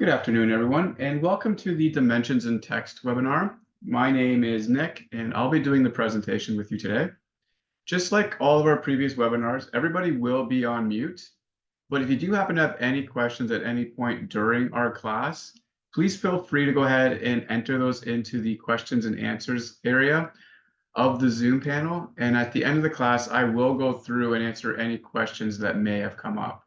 Good afternoon, everyone, and welcome to the Dimensions in Text webinar. My name is Nick, and I'll be doing the presentation with you today. Just like all of our previous webinars, everybody will be on mute, but if you do happen to have any questions at any point during our class, please feel free to go ahead and enter those into the questions and answers area of the Zoom panel, and at the end of the class, I will go through and answer any questions that may have come up.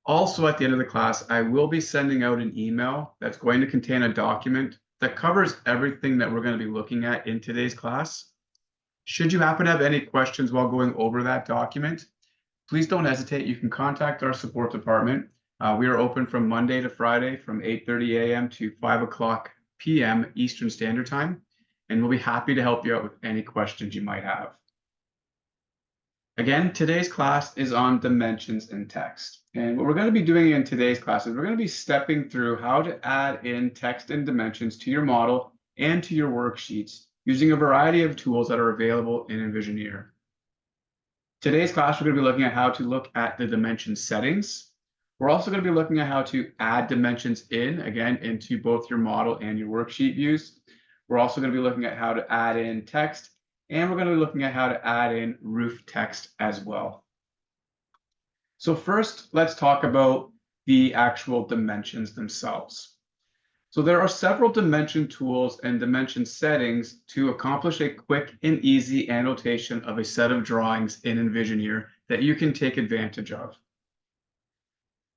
Also, at the end of the class, I will be sending out an email that's going to contain a document that covers everything that we're going to be looking at in today's class. Should you happen to have any questions while going over that document, please don't hesitate. You can contact our support department. We are open from Monday to Friday from 8:30 a.m. to 5 p.m. Eastern Standard Time, and we'll be happy to help you out with any questions you might have. Again, today's class is on dimensions in text. And what we're going to be doing in today's class is we're going to be stepping through how to add in text and dimensions to your model and to your worksheets using a variety of tools that are available in Envisioneer. Today's class, we're going to be looking at how to look at the dimension settings. We're also going to be looking at how to add dimensions again, into both your model and your worksheet views. We're also going to be looking at how to add in text, and we're going to be looking at how to add in roof text as well. So first, let's talk about the actual dimensions themselves. So there are several dimension tools and dimension settings to accomplish a quick and easy annotation of a set of drawings in Envisioneer that you can take advantage of.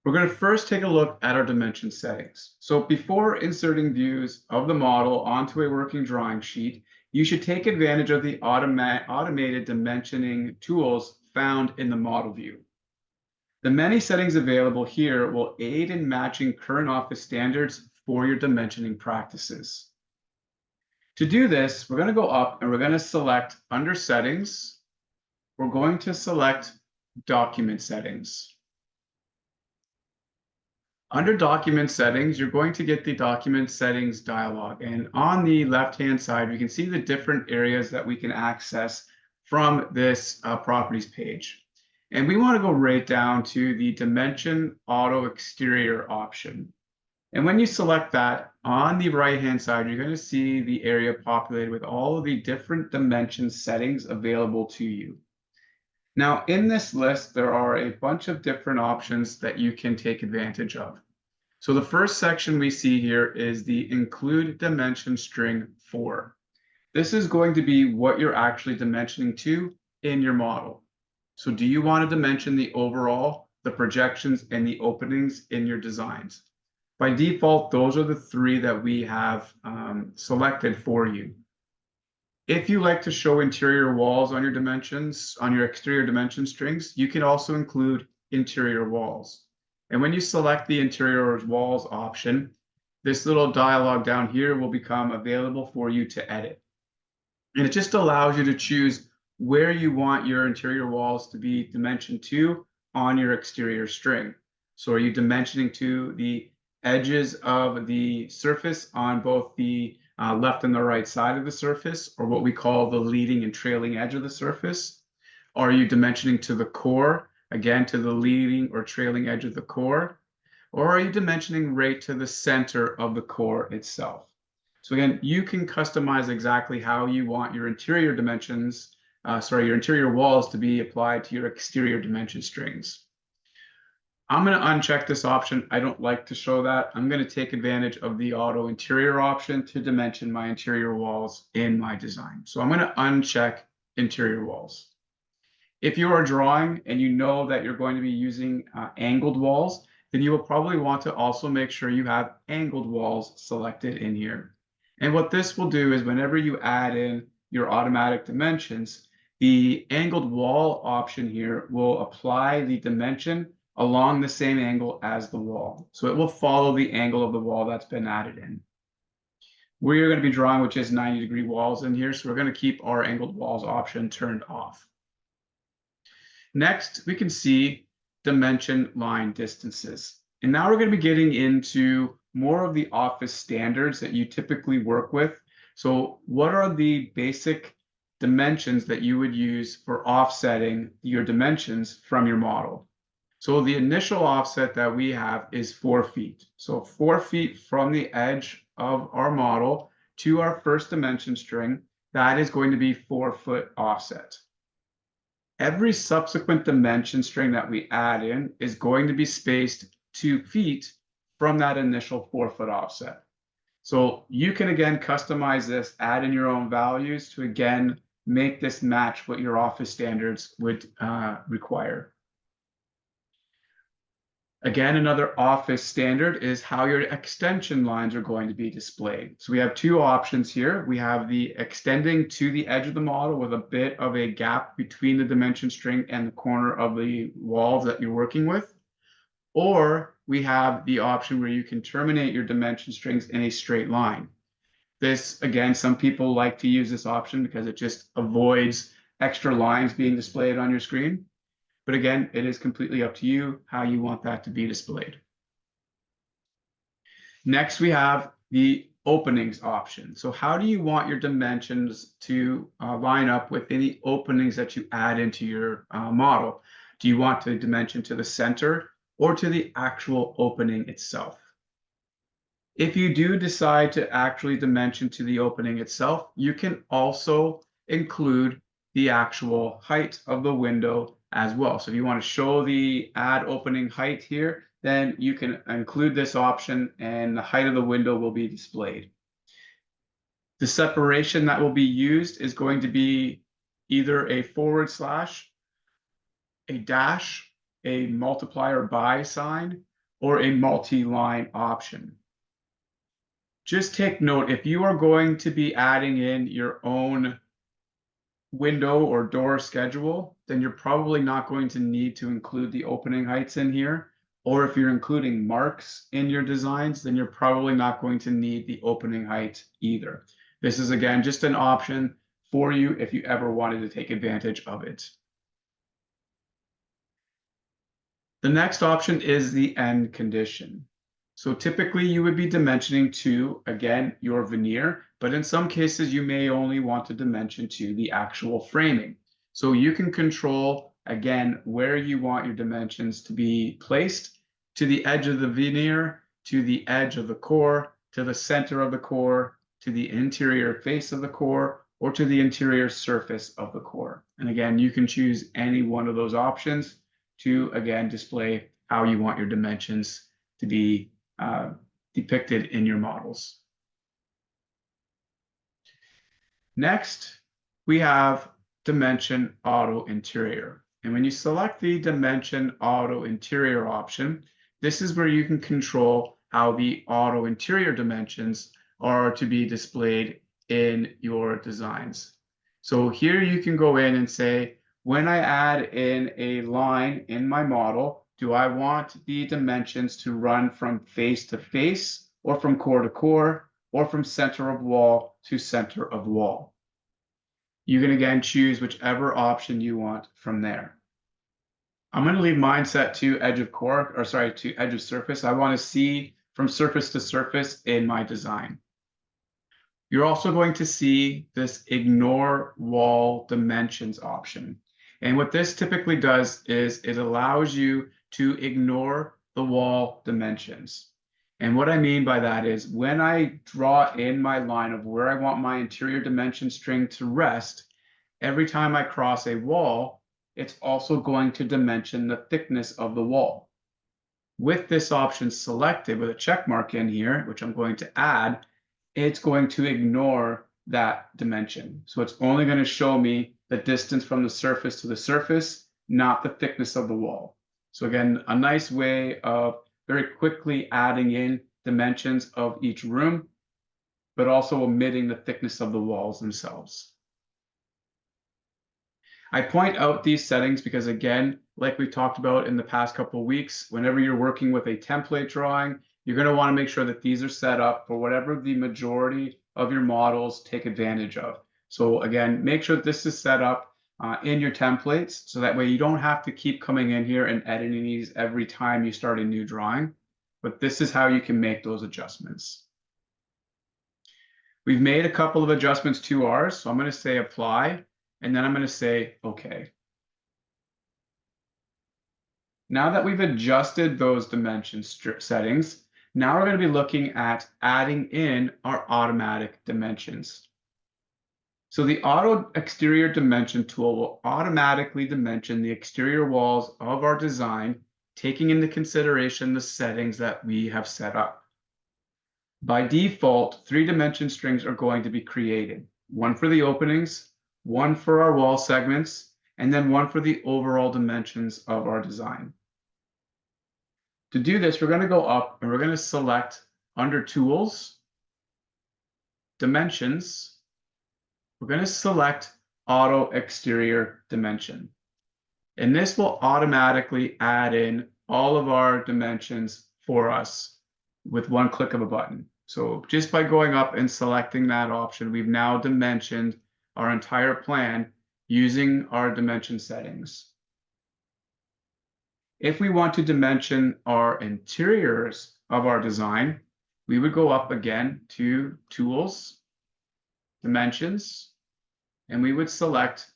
We're going to first take a look at our dimension settings. So before inserting views of the model onto a working drawing sheet, you should take advantage of the automated dimensioning tools found in the model view. The many settings available here will aid in matching current office standards for your dimensioning practices. To do this, we're going to go up and we're going to select under settings. We're going to select document settings. Under document settings, you're going to get the document settings dialog. And on the left-hand side, you can see the different areas that we can access from this properties page. And we want to go right down to the dimension auto exterior option. And when you select that, on the right-hand side, you're going to see the area populated with all of the different dimension settings available to you. Now, in this list, there are a bunch of different options that you can take advantage of. So the first section we see here is the include dimension string for. This is going to be what you're actually dimensioning to in your model. So do you want to dimension the overall, the projections, and the openings in your designs? By default, those are the three that we have selected for you. If you like to show interior walls on your dimensions, on your exterior dimension strings, you can also include interior walls. And when you select the interior walls option, this little dialog down here will become available for you to edit. And it just allows you to choose where you want your interior walls to be dimensioned to on your exterior string. So are you dimensioning to the edges of the surface on both the left and the right side of the surface, or what we call the leading and trailing edge of the surface? Are you dimensioning to the core, again, to the leading or trailing edge of the core? Or are you dimensioning right to the center of the core itself? So again, you can customize exactly how you want your interior dimensions, your interior walls to be applied to your exterior dimension strings. I'm going to uncheck this option. I don't like to show that. I'm going to take advantage of the auto interior option to dimension my interior walls in my design. So I'm going to uncheck interior walls. If you are drawing and you know that you're going to be using angled walls, then you will probably want to also make sure you have angled walls selected in here. And what this will do is whenever you add in your automatic dimensions, the angled wall option here will apply the dimension along the same angle as the wall. So it will follow the angle of the wall that's been added in. We're going to be drawing with just 90-degree walls in here, so we're going to keep our angled walls option turned off. Next, we can see dimension line distances. And now we're going to be getting into more of the office standards that you typically work with. So what are the basic dimensions that you would use for offsetting your dimensions from your model? So the initial offset that we have is 4 feet. So 4 feet from the edge of our model to our first dimension string, that is going to be 4-foot offset. Every subsequent dimension string that we add in is going to be spaced 2 feet from that initial 4-foot offset. So you can again customize this, add in your own values to again make this match what your office standards would require. Again, another office standard is how your extension lines are going to be displayed. So we have two options here. We have the extending to the edge of the model with a bit of a gap between the dimension string and the corner of the walls that you're working with. Or we have the option where you can terminate your dimension strings in a straight line. This, again, some people like to use this option because it just avoids extra lines being displayed on your screen. But again, it is completely up to you how you want that to be displayed. Next, we have the openings option. So how do you want your dimensions to line up with any openings that you add into your model? Do you want to dimension to the center or to the actual opening itself? If you do decide to actually dimension to the opening itself, you can also include the actual height of the window as well. So if you want to show the add opening height here, then you can include this option and the height of the window will be displayed. The separation that will be used is going to be either a /, a dash, a multiplier by sign, or a multi-line option. Just take note, if you are going to be adding in your own window or door schedule, then you're probably not going to need to include the opening heights in here. Or if you're including marks in your designs, then you're probably not going to need the opening height either. This is, again, just an option for you if you ever wanted to take advantage of it. The next option is the end condition. So typically you would be dimensioning to, again, your veneer, but in some cases you may only want to dimension to the actual framing. So you can control, again, where you want your dimensions to be placed, to the edge of the veneer, to the edge of the core, to the center of the core, to the interior face of the core, or to the interior surface of the core. And again, you can choose any one of those options to, again, display how you want your dimensions to be depicted in your models. Next, we have Dimension Auto Interior. And when you select the Dimension Auto Interior option, this is where you can control how the auto interior dimensions are to be displayed in your designs. So here you can go in and say, when I add in a line in my model, do I want the dimensions to run from face to face, or from core to core, or from center of wall to center of wall? You can again choose whichever option you want from there. I'm going to leave mine set to edge of core, or sorry, to edge of surface. I want to see from surface to surface in my design. You're also going to see this ignore wall dimensions option. And what this typically does is it allows you to ignore the wall dimensions. And what I mean by that is when I draw in my line of where I want my interior dimension string to rest, every time I cross a wall, it's also going to dimension the thickness of the wall. With this option selected with a check mark in here, which I'm going to add, it's going to ignore that dimension. So it's only going to show me the distance from the surface to the surface, not the thickness of the wall. So again, a nice way of very quickly adding in dimensions of each room, but also omitting the thickness of the walls themselves. I point out these settings because, again, like we talked about in the past couple of weeks, whenever you're working with a template drawing, you're going to want to make sure that these are set up for whatever the majority of your models take advantage of. So again, make sure that this is set up in your templates, so that way you don't have to keep coming in here and editing these every time you start a new drawing. But this is how you can make those adjustments. We've made a couple of adjustments to ours, so I'm going to say apply, and then I'm going to say okay. Now that we've adjusted those dimension settings, now we're going to be looking at adding in our automatic dimensions. So the auto exterior dimension tool will automatically dimension the exterior walls of our design, taking into consideration the settings that we have set up. By default, 3 dimension strings are going to be created, one for the openings, one for our wall segments, and then one for the overall dimensions of our design. To do this, we're going to go up and we're going to select under Tools, Dimensions. We're going to select Auto Exterior Dimension. And this will automatically add in all of our dimensions for us with one click of a button. So just by going up and selecting that option, we've now dimensioned our entire plan using our dimension settings. If we want to dimension our interiors of our design, we would go up again to Tools, Dimensions, and we would select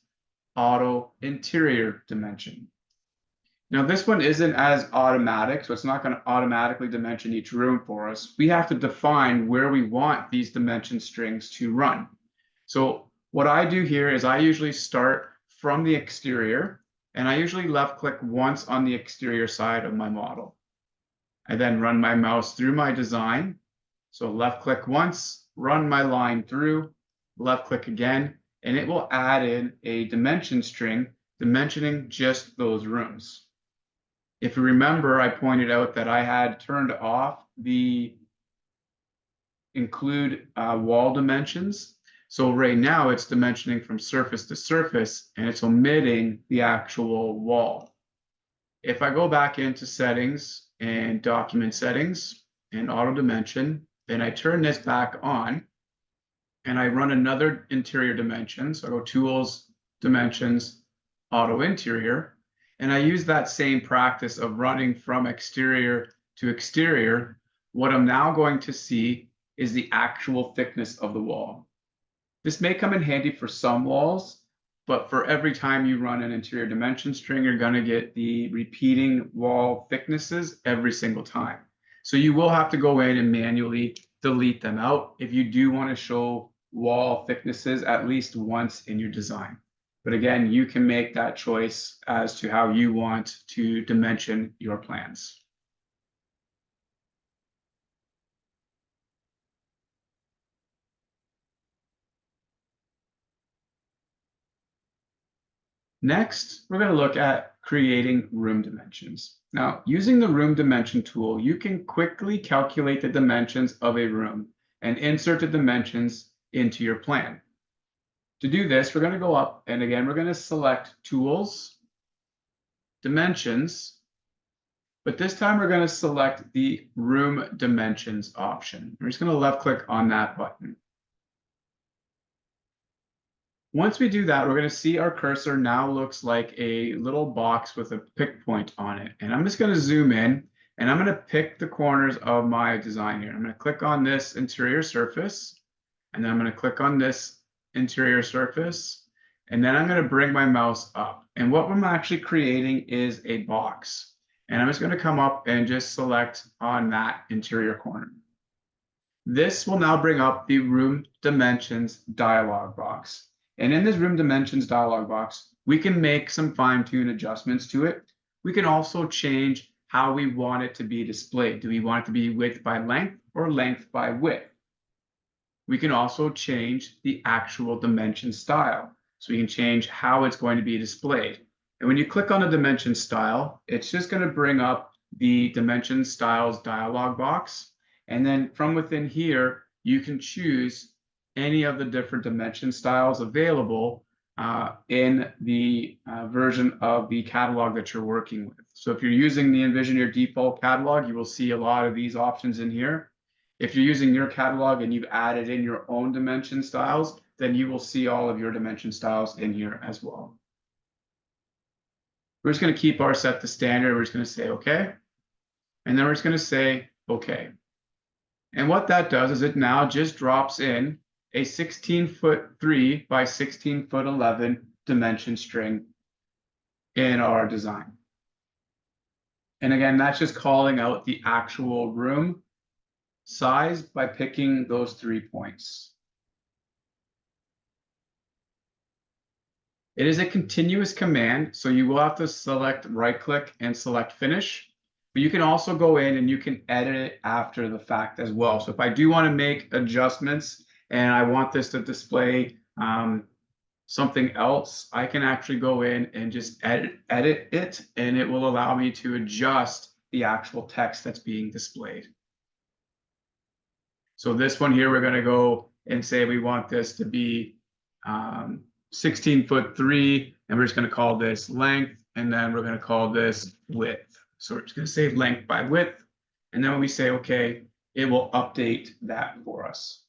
Auto Interior Dimension. Now this one isn't as automatic, so it's not going to automatically dimension each room for us. We have to define where we want these dimension strings to run. So what I do here is I usually start from the exterior, and I usually left click once on the exterior side of my model. I then run my mouse through my design. So left click once, run my line through, left click again, and it will add in a dimension string dimensioning just those rooms. If you remember, I pointed out that I had turned off the include wall dimensions. So right now it's dimensioning from surface to surface and it's omitting the actual wall. If I go back into settings and document settings and auto dimension, then I turn this back on and I run another interior dimension. So I go Tools, Dimensions, Auto Interior, and I use that same practice of running from exterior to exterior. What I'm now going to see is the actual thickness of the wall. This may come in handy for some walls, but for every time you run an interior dimension string, you're going to get the repeating wall thicknesses every single time. So you will have to go in and manually delete them out if you do want to show wall thicknesses at least once in your design. But again, you can make that choice as to how you want to dimension your plans. Next, we're going to look at creating room dimensions. Now, using the room dimension tool, you can quickly calculate the dimensions of a room and insert the dimensions into your plan. To do this, we're going to go up, and again, we're going to select Tools, Dimensions, but this time we're going to select the Room Dimensions option. We're just going to left click on that button. Once we do that, we're going to see our cursor now looks like a little box with a pick point on it. And I'm just going to zoom in and I'm going to pick the corners of my design here. I'm going to click on this interior surface, and then I'm going to click on this interior surface, and then I'm going to bring my mouse up. And what I'm actually creating is a box. And I'm just going to come up and just select on that interior corner. This will now bring up the Room Dimensions dialog box. And in this Room Dimensions dialog box, we can make some fine-tune adjustments to it. We can also change how we want it to be displayed. Do we want it to be width by length or length by width? We can also change the actual dimension style. So we can change how it's going to be displayed. And when you click on the dimension style, it's just going to bring up the dimension styles dialog box. And then from within here, you can choose any of the different dimension styles available in the version of the catalog that you're working with. So if you're using the Envisioneer default catalog, you will see a lot of these options in here. If you're using your catalog and you've added in your own dimension styles, then you will see all of your dimension styles in here as well. We're just going to keep our set to standard. We're just going to say OK. And then we're just going to say OK. And what that does is it now just drops in a 16'3" by 16'11" dimension string in our design. And again, that's just calling out the actual room size by picking those 3 points. It is a continuous command, so you will have to select right-click and select finish. But you can also go in and you can edit it after the fact as well. So if I do want to make adjustments and I want this to display something else, I can actually go in and just edit it, and it will allow me to adjust the actual text that's being displayed. So this one here, we're going to go and say we want this to be 16'3", and we're just going to call this length, and then we're going to call this width. So we're just going to say length by width, and then when we say okay, it will update that for us.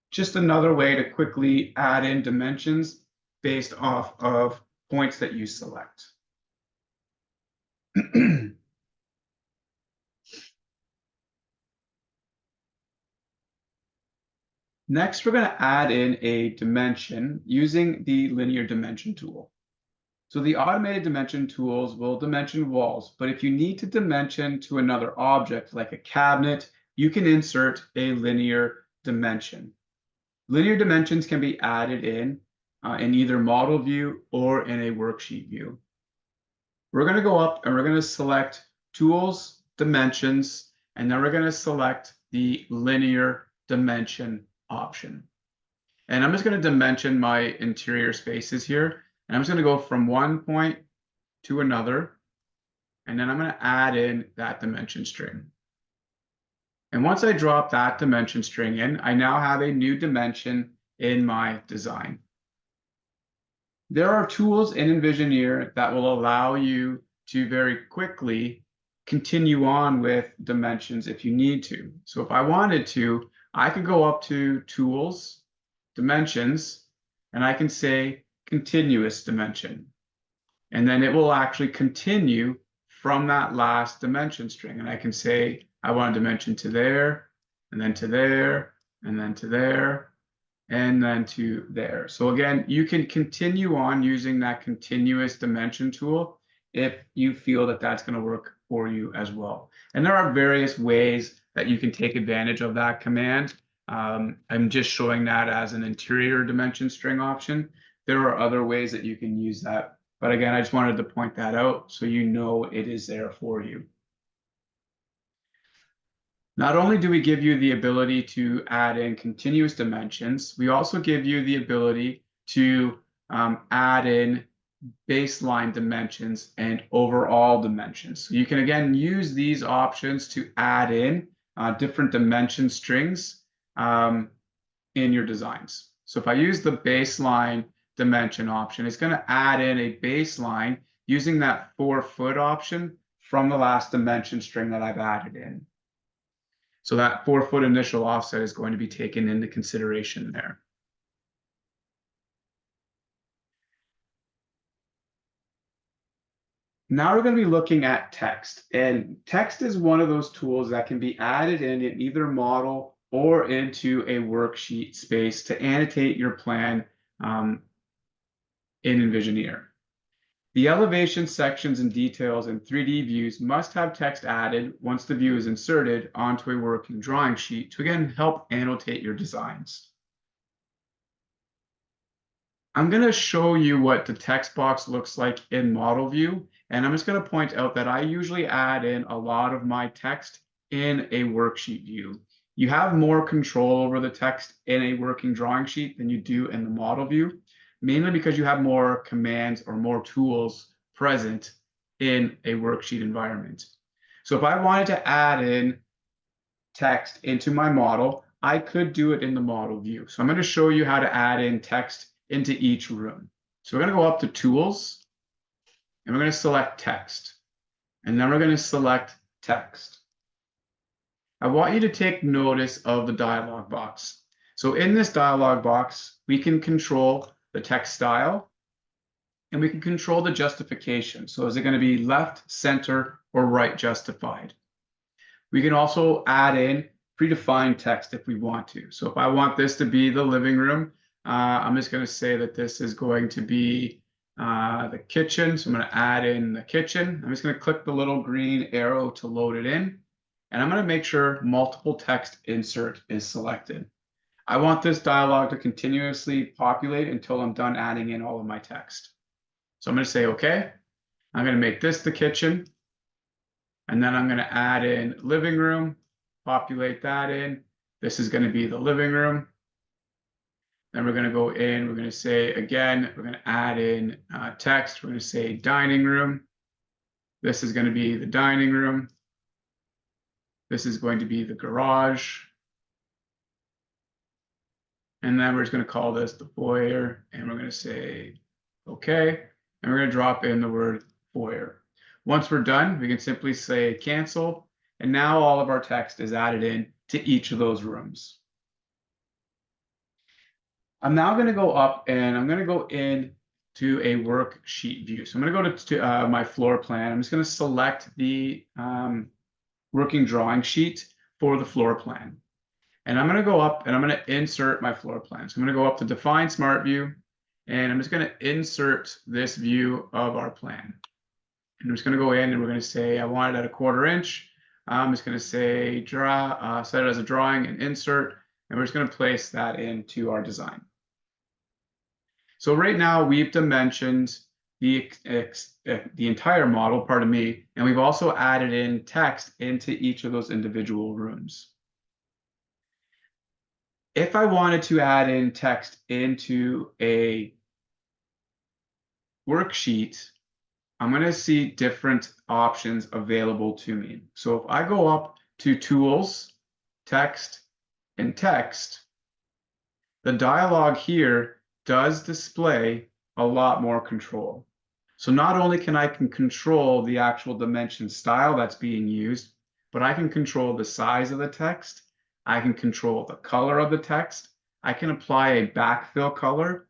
Just another way to quickly add in dimensions based off of points that you select. Next, we're going to add in a dimension using the linear dimension tool. So the automated dimension tools will dimension walls, but if you need to dimension to another object like a cabinet, you can insert a linear dimension. Linear dimensions can be added in either model view or in a worksheet view. We're going to go up and we're going to select Tools, Dimensions, and then we're going to select the linear dimension option. And I'm just going to dimension my interior spaces here. And I'm just going to go from one point to another. And then I'm going to add in that dimension string. And once I drop that dimension string in, I now have a new dimension in my design. There are tools in Envisioneer that will allow you to very quickly continue on with dimensions if you need to. So if I wanted to, I could go up to Tools, Dimensions, and I can say Continuous Dimension. And then it will actually continue from that last dimension string. And I can say, I want a dimension to there, and then to there, and then to there, and then to there. So again, you can continue on using that continuous dimension tool if you feel that that's going to work for you as well. And there are various ways that you can take advantage of that command. I'm just showing that as an interior dimension string option. There are other ways that you can use that. But again, I just wanted to point that out so you know it is there for you. Not only do we give you the ability to add in continuous dimensions, we also give you the ability to add in baseline dimensions and overall dimensions. So you can again use these options to add in different dimension strings in your designs. So if I use the baseline dimension option, it's going to add in a baseline using that 4-foot option from the last dimension string that I've added in. So that 4-foot initial offset is going to be taken into consideration there. Now we're going to be looking at text, and text is one of those tools that can be added in either model or into a worksheet space to annotate your plan in Envisioneer. The elevation sections and details in 3D views must have text added once the view is inserted onto a working drawing sheet to again help annotate your designs. I'm going to show you what the text box looks like in model view, and I'm just going to point out that I usually add in a lot of my text in a worksheet view. You have more control over the text in a working drawing sheet than you do in the model view, mainly because you have more commands or more tools present in a worksheet environment. So if I wanted to add in text into my model, I could do it in the model view. So I'm going to show you how to add in text into each room. So we're going to go up to Tools, and we're going to select Text, and then we're going to select Text. I want you to take notice of the dialog box. So in this dialog box, we can control the text style, and we can control the justification. So is it going to be left, center, or right justified? We can also add in predefined text if we want to. So if I want this to be the living room, I'm just going to say that this is going to be the kitchen. So I'm going to add in the kitchen. I'm just going to click the little green arrow to load it in. And I'm going to make sure multiple text insert is selected. I want this dialog to continuously populate until I'm done adding in all of my text. So I'm going to say, okay, I'm going to make this the kitchen. And then I'm going to add in living room, populate that in. This is going to be the living room. Then we're going to go in, we're going to say, again, we're going to add in text. We're going to say dining room. This is going to be the dining room. This is going to be the garage. And then we're just going to call this the foyer. And we're going to say, okay. And we're going to drop in the word foyer. Once we're done, we can simply say cancel. And now all of our text is added in to each of those rooms. I'm now going to go up and I'm going to go in to a worksheet view. So I'm going to go to my floor plan. I'm just going to select the working drawing sheet for the floor plan. And I'm going to go up and I'm going to insert my floor plan. So I'm going to go up to Define Smart View, and I'm just going to insert this view of our plan. And I'm just going to go in and we're going to say I want it at 1/4 inch. I'm just going to say set it as a drawing and insert, and we're just going to place that into our design. So right now we've dimensioned the entire model, pardon me, and we've also added in text into each of those individual rooms. If I wanted to add in text into a worksheet, I'm going to see different options available to me. So if I go up to Tools, Text, and Text, the dialog here does display a lot more control. So not only can I control the actual dimension style that's being used, but I can control the size of the text. I can control the color of the text. I can apply a backfill color.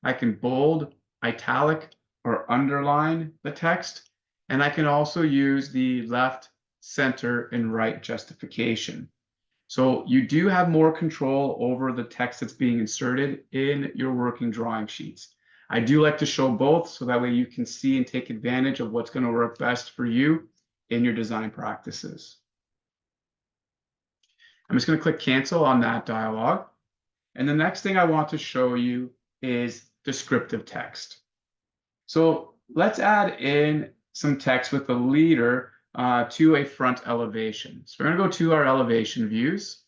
I can bold, italic, or underline the text. And I can also use the left, center, and right justification. So you do have more control over the text that's being inserted in your working drawing sheets. I do like to show both so that way you can see and take advantage of what's going to work best for you in your design practices. I'm just going to click cancel on that dialog. And the next thing I want to show you is descriptive text. So let's add in some text with the leader to a front elevation. So we're going to go to our elevation views.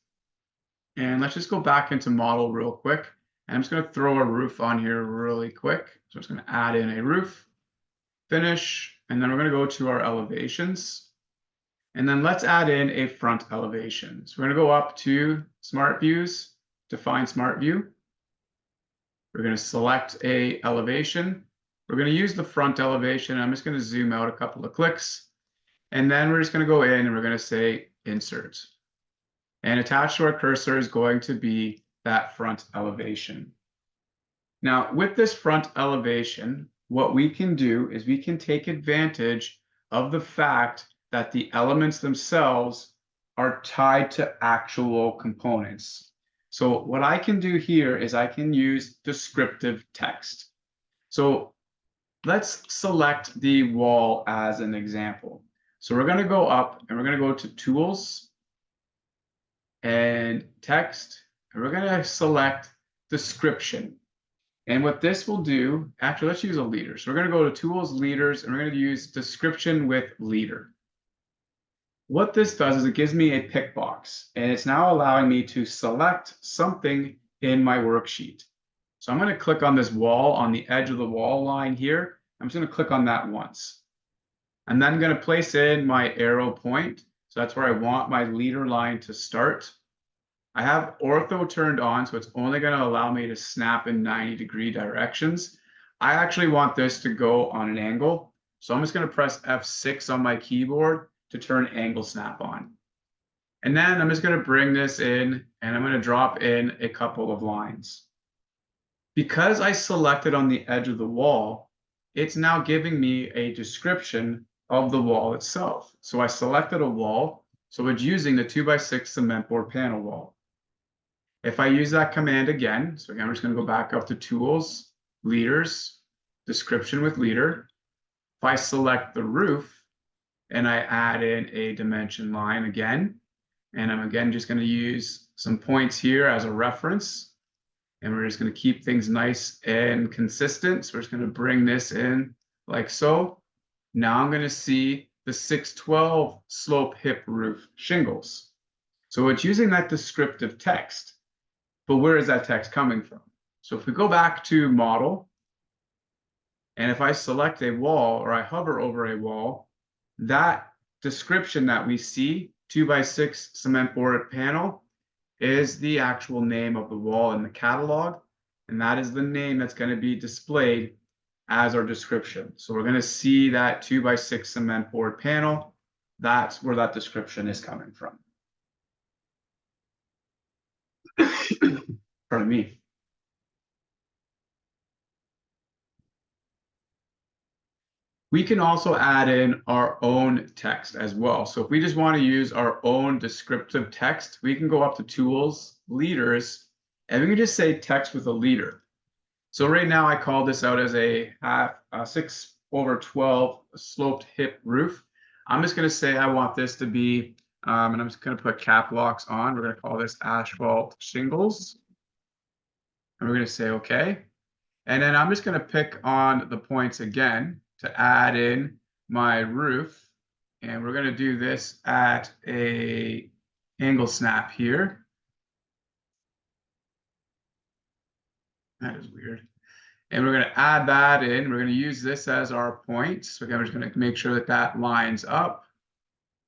And let's just go back into model real quick. And I'm just going to throw a roof on here really quick. So I'm just going to add in a roof, finish, and then we're going to go to our elevations. And then let's add in a front elevation. So we're going to go up to Smart Views, Define Smart View. We're going to select a elevation. We're going to use the front elevation. I'm just going to zoom out a couple of clicks. And then we're just going to go in and we're going to say Insert. And attached to our cursor is going to be that front elevation. Now, with this front elevation, what we can do is we can take advantage of the fact that the elements themselves are tied to actual components. So what I can do here is I can use descriptive text. So let's select the wall as an example. So we're going to go up and we're going to go to Tools and Text, and we're going to select Description. And what this will do, actually, let's use a leader. So we're going to go to Tools, Leaders, and we're going to use Description with Leader. What this does is it gives me a pick box, and it's now allowing me to select something in my worksheet. So I'm going to click on this wall on the edge of the wall line here. I'm just going to click on that once. And then I'm going to place in my arrow point. So that's where I want my leader line to start. I have ortho turned on, so it's only going to allow me to snap in 90-degree directions. I actually want this to go on an angle. So I'm just going to press F6 on my keyboard to turn angle snap on. And then I'm just going to bring this in and I'm going to drop in a couple of lines. Because I selected on the edge of the wall, it's now giving me a description of the wall itself. So I selected a wall, so it's using the 2x6 cement board panel wall. If I use that command again, so again, we're just going to go back up to Tools, Leaders, description with leader. If I select the roof and I add in a dimension line again, and I'm again just going to use some points here as a reference, and we're just going to keep things nice and consistent. So we're just going to bring this in like so. Now I'm going to see the 612 slope hip roof shingles. So it's using that descriptive text, but where is that text coming from? So if we go back to model, and if I select a wall or I hover over a wall, that description that we see, 2x6 cement board panel, is the actual name of the wall in the catalog. And that is the name that's going to be displayed as our description. So we're going to see that 2x6 cement board panel. That's where that description is coming from. Pardon me. We can also add in our own text as well. So if we just want to use our own descriptive text, we can go up to Tools, Leaders, and we can just say text with a leader. So right now I call this out as a 6/12 sloped hip roof. I'm just going to say I want this to be, and I'm just going to put cap locks on. We're going to call this asphalt shingles. And we're going to say OK. And then I'm just going to pick on the points again to add in my roof. And we're going to do this at a angle snap here. That is weird. And we're going to add that in. We're going to use this as our point. So again, we're just going to make sure that that lines up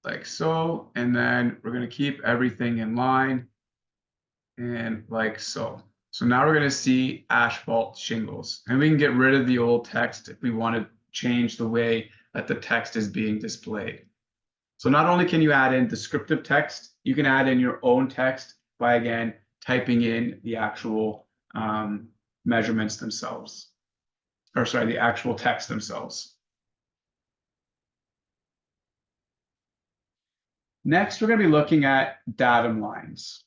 like so. And then we're going to keep everything in line and like so. So now we're going to see asphalt shingles, and we can get rid of the old text if we want to change the way that the text is being displayed. So not only can you add in descriptive text, you can add in your own text by, again, typing in the actual measurements themselves, or sorry, the actual text themselves. Next, we're going to be looking at datum lines.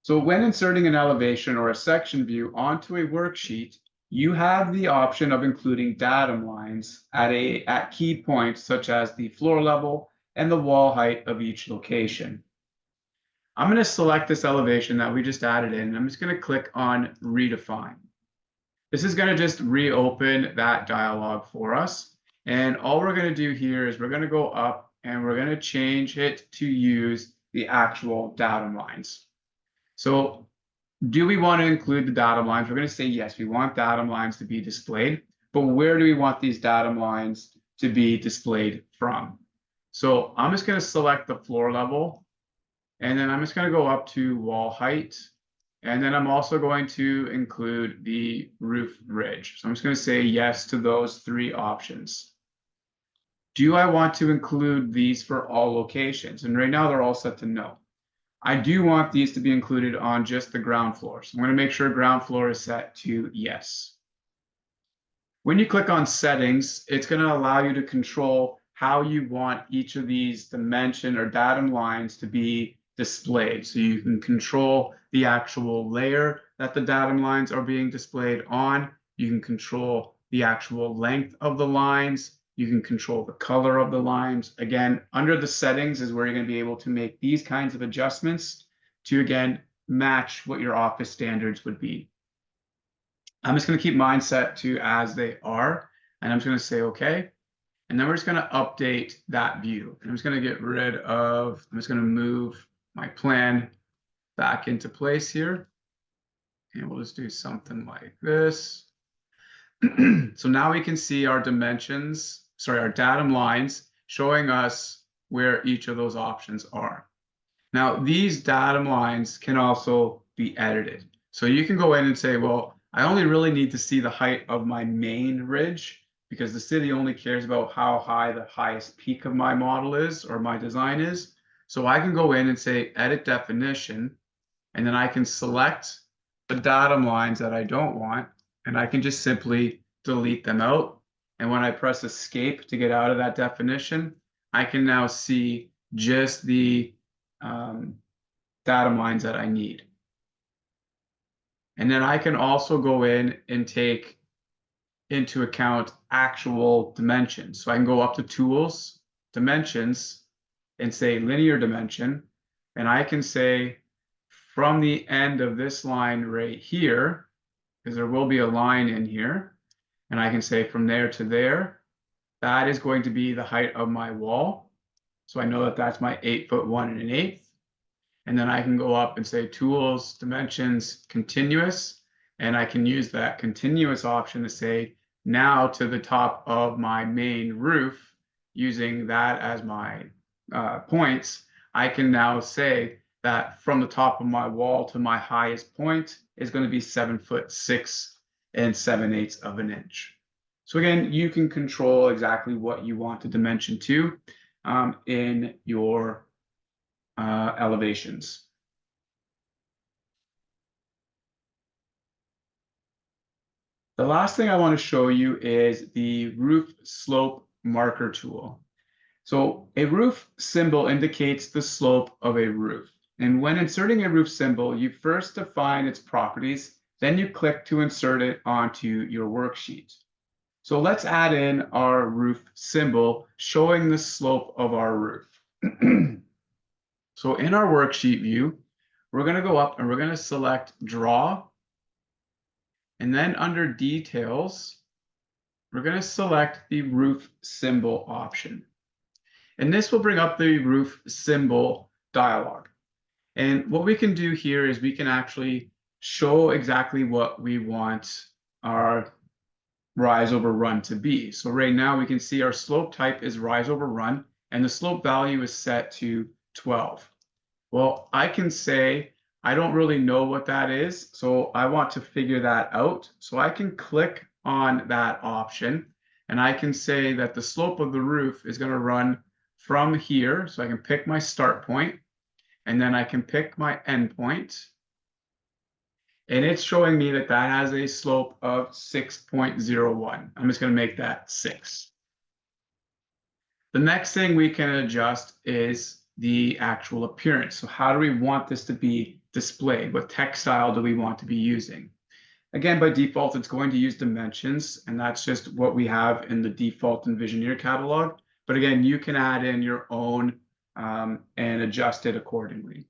So when inserting an elevation or a section view onto a worksheet, you have the option of including datum lines at key points such as the floor level and the wall height of each location. I'm going to select this elevation that we just added in, and I'm just going to click on Redefine. This is going to just reopen that dialog for us. And all we're going to do here is we're going to go up and we're going to change it to use the actual datum lines. So do we want to include the datum lines? We're going to say yes, we want datum lines to be displayed, but where do we want these datum lines to be displayed from? So I'm just going to select the floor level, and then I'm just going to go up to wall height, and then I'm also going to include the roof ridge. So I'm just going to say yes to those three options. Do I want to include these for all locations? And right now they're all set to no. I do want these to be included on just the ground floor. So I'm going to make sure ground floor is set to yes. When you click on settings, it's going to allow you to control how you want each of these dimension or datum lines to be displayed. So you can control the actual layer that the datum lines are being displayed on. You can control the actual length of the lines. You can control the color of the lines. Again, under the settings is where you're going to be able to make these kinds of adjustments to, again, match what your office standards would be. I'm just going to keep mine set to as they are, and I'm just going to say OK. And then we're just going to update that view. And I'm just going to get rid of, I'm just going to move my plan back into place here. And we'll just do something like this. So now we can see our dimensions, sorry, our datum lines showing us where each of those options are. Now, these datum lines can also be edited. So you can go in and say, well, I only really need to see the height of my main ridge because the city only cares about how high the highest peak of my model is or my design is. So I can go in and say edit definition, and then I can select the datum lines that I don't want, and I can just simply delete them out. And when I press escape to get out of that definition, I can now see just the datum lines that I need. And then I can also go in and take into account actual dimensions. So I can go up to Tools, Dimensions, and say Linear Dimension. And I can say from the end of this line right here, because there will be a line in here, and I can say from there to there, that is going to be the height of my wall. So I know that that's my 8 foot 1 1/8. And then I can go up and say Tools, Dimensions, Continuous, and I can use that continuous option to say now to the top of my main roof, using that as my points, I can now say that from the top of my wall to my highest point is going to be 7 foot 6 7/8 of an inch. So again, you can control exactly what you want the dimension to in your elevations. The last thing I want to show you is the roof slope marker tool. So a roof symbol indicates the slope of a roof. And when inserting a roof symbol, you first define its properties, then you click to insert it onto your worksheet. So let's add in our roof symbol showing the slope of our roof. So in our worksheet view, we're going to go up and we're going to select Draw. And then under Details, we're going to select the roof symbol option. And this will bring up the roof symbol dialog. And what we can do here is we can actually show exactly what we want our rise over run to be. So right now we can see our slope type is rise over run, and the slope value is set to 12. Well, I can say I don't really know what that is, so I want to figure that out. So I can click on that option, and I can say that the slope of the roof is going to run from here. So I can pick my start point, and then I can pick my end point. And it's showing me that that has a slope of 6.01. I'm just going to make that 6. The next thing we can adjust is the actual appearance. So how do we want this to be displayed? What text style do we want to be using? Again, by default, it's going to use dimensions, and that's just what we have in the default Envisioneer catalog. But again, you can add in your own and adjust it accordingly.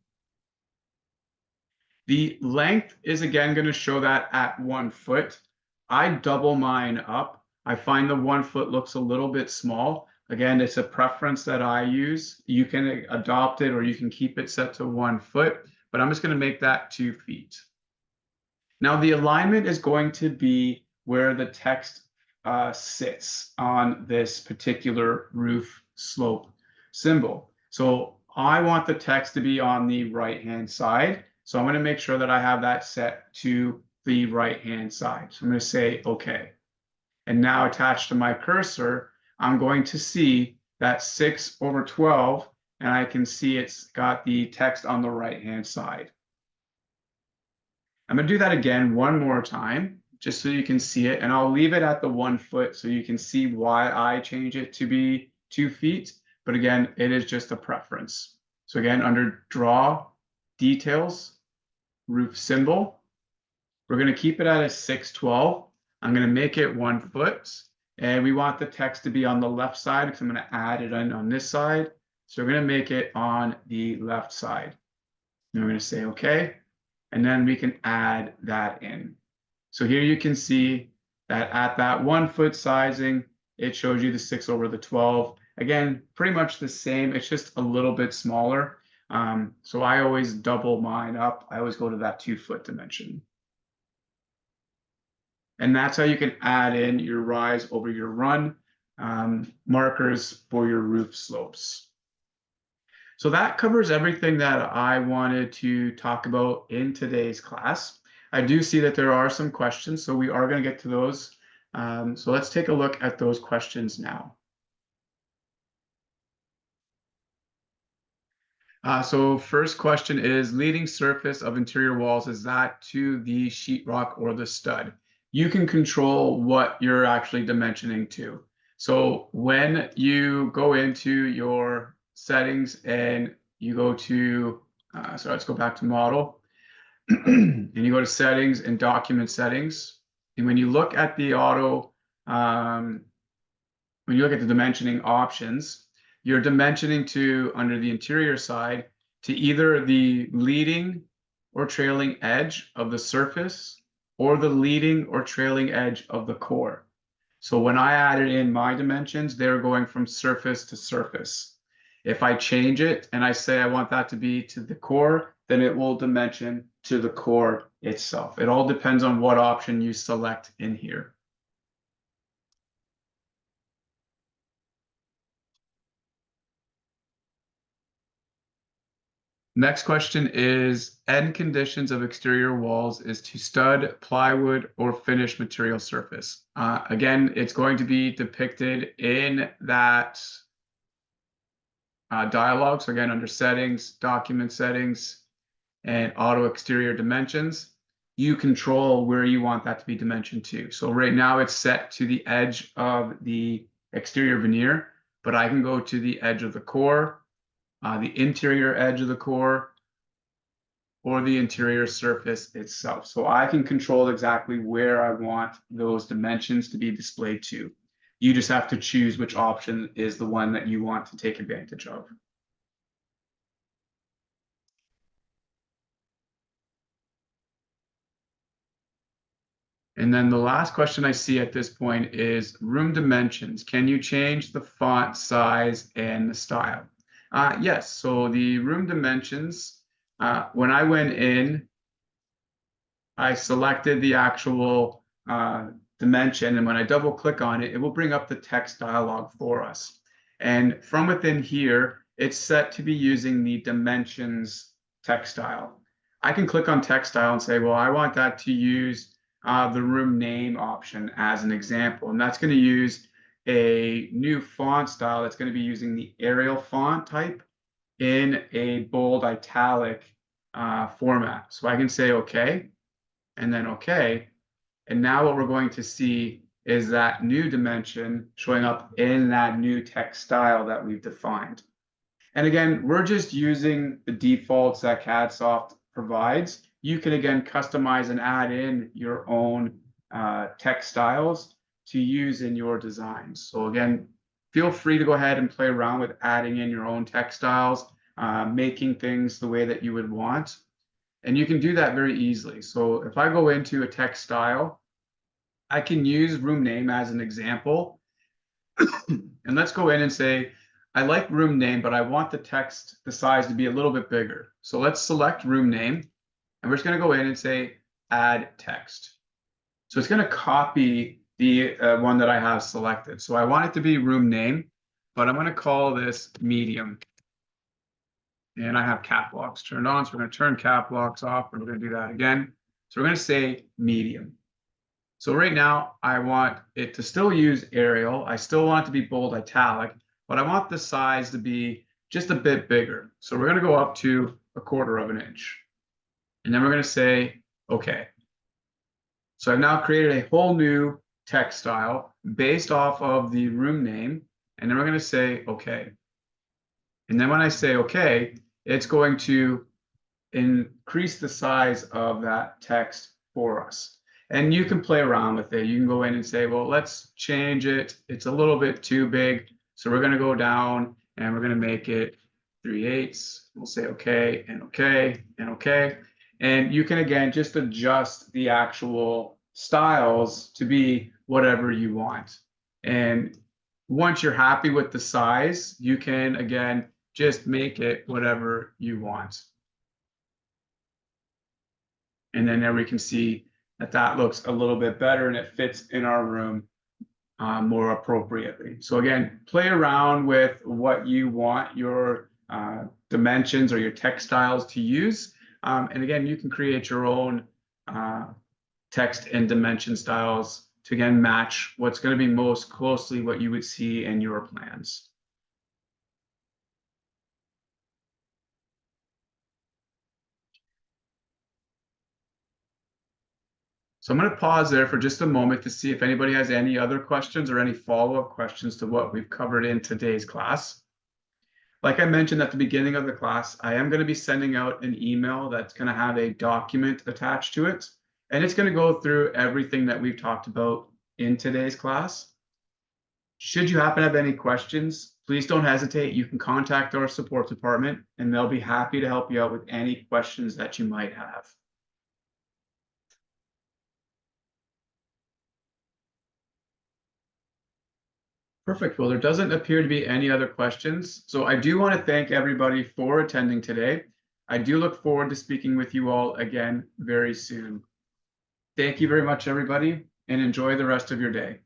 The length is again going to show that at 1 foot. I double mine up. I find the 1 foot looks a little bit small. Again, it's a preference that I use. You can adopt it or you can keep it set to 1 foot, but I'm just going to make that 2 feet. Now the alignment is going to be where the text sits on this particular roof slope symbol. So I want the text to be on the right-hand side. So I'm going to make sure that I have that set to the right-hand side. So I'm going to say OK. And now attached to my cursor, I'm going to see that 6/12, and I can see it's got the text on the right-hand side. I'm going to do that again one more time, just so you can see it. And I'll leave it at the 1 foot so you can see why I change it to be 2 feet. But again, it is just a preference. So again, under Draw, Details, Roof Symbol, we're going to keep it at a 6/12. I'm going to make it 1 foot. And we want the text to be on the left side because I'm going to add it in on this side. So we're going to make it on the left side. And we're going to say OK. And then we can add that in. So here you can see that at that 1 foot sizing, it shows you the 6/12. Again, pretty much the same. It's just a little bit smaller. So I always double mine up. I always go to that 2 foot dimension. And that's how you can add in your rise over your run markers for your roof slopes. So that covers everything that I wanted to talk about in today's class. I do see that there are some questions, so we are going to get to those. So let's take a look at those questions now. So first question is, leading surface of interior walls, is that to the sheetrock or the stud? You can control what you're actually dimensioning to. So when you go into your settings and you go to, so let's go back to model, and you go to settings and document settings. And when you look at the auto when you look at the dimensioning options, you're dimensioning to, under the interior side, to either the leading or trailing edge of the surface or the leading or trailing edge of the core. So when I added in my dimensions, they're going from surface to surface. If I change it and I say I want that to be to the core, then it will dimension to the core itself. It all depends on what option you select in here. Next question is, end conditions of exterior walls is to stud, plywood, or finished material surface. Again, it's going to be depicted in that dialog. So again, under settings, document settings, and auto exterior dimensions, you control where you want that to be dimensioned to. So right now it's set to the edge of the exterior veneer, but I can go to the edge of the core, the interior edge of the core, or the interior surface itself. So I can control exactly where I want those dimensions to be displayed to. You just have to choose which option is the one that you want to take advantage of. And then the last question I see at this point is room dimensions. Can you change the font size and the style? Yes, so the room dimensions, when I went in, I selected the actual dimension, and when I double click on it, it will bring up the text dialog for us. And from within here, it's set to be using the dimensions text style. I can click on text style and say, well, I want that to use the room name option as an example. And that's going to use a new font style that's going to be using the Arial font type in a bold italic format. So I can say, okay, and then okay. And now what we're going to see is that new dimension showing up in that new text style that we've defined. And again, we're just using the defaults that Cadsoft provides. You can again customize and add in your own text styles to use in your designs. So again, feel free to go ahead and play around with adding in your own text styles, making things the way that you would want. And you can do that very easily. So if I go into a text style, I can use room name as an example. And let's go in and say, I like room name, but I want the text, the size to be a little bit bigger. So let's select room name, and we're just going to go in and say, add text. So it's going to copy the one that I have selected. So I want it to be room name, but I'm going to call this medium. And I have cap locks turned on, so we're going to turn cap locks off, and we're going to do that again. So we're going to say medium. So right now, I want it to still use Arial. I still want it to be bold italic, but I want the size to be just a bit bigger. So we're going to go up to 1/4 of an inch. And then we're going to say, okay. So I've now created a whole new text style based off of the room name. And then we're going to say, okay. And then when I say okay, it's going to increase the size of that text for us. And you can play around with it. You can go in and say, well, let's change it. It's a little bit too big. So we're going to go down and we're going to make it 3/8. We'll say okay and okay and okay. And you can, again, just adjust the actual styles to be whatever you want. And once you're happy with the size, you can, again, just make it whatever you want. And then there we can see that that looks a little bit better and it fits in our room more appropriately. So again, play around with what you want your dimensions or your textiles to use. And again, you can create your own text and dimension styles to, again, match what's going to be most closely what you would see in your plans. So I'm going to pause there for just a moment to see if anybody has any other questions or any follow-up questions to what we've covered in today's class. Like I mentioned at the beginning of the class, I am going to be sending out an email that's going to have a document attached to it. And it's going to go through everything that we've talked about in today's class. Should you happen to have any questions, please don't hesitate. You can contact our support department and they'll be happy to help you out with any questions that you might have. Perfect. Well, there doesn't appear to be any other questions. So I do want to thank everybody for attending today. I do look forward to speaking with you all again very soon. Thank you very much, everybody, and enjoy the rest of your day.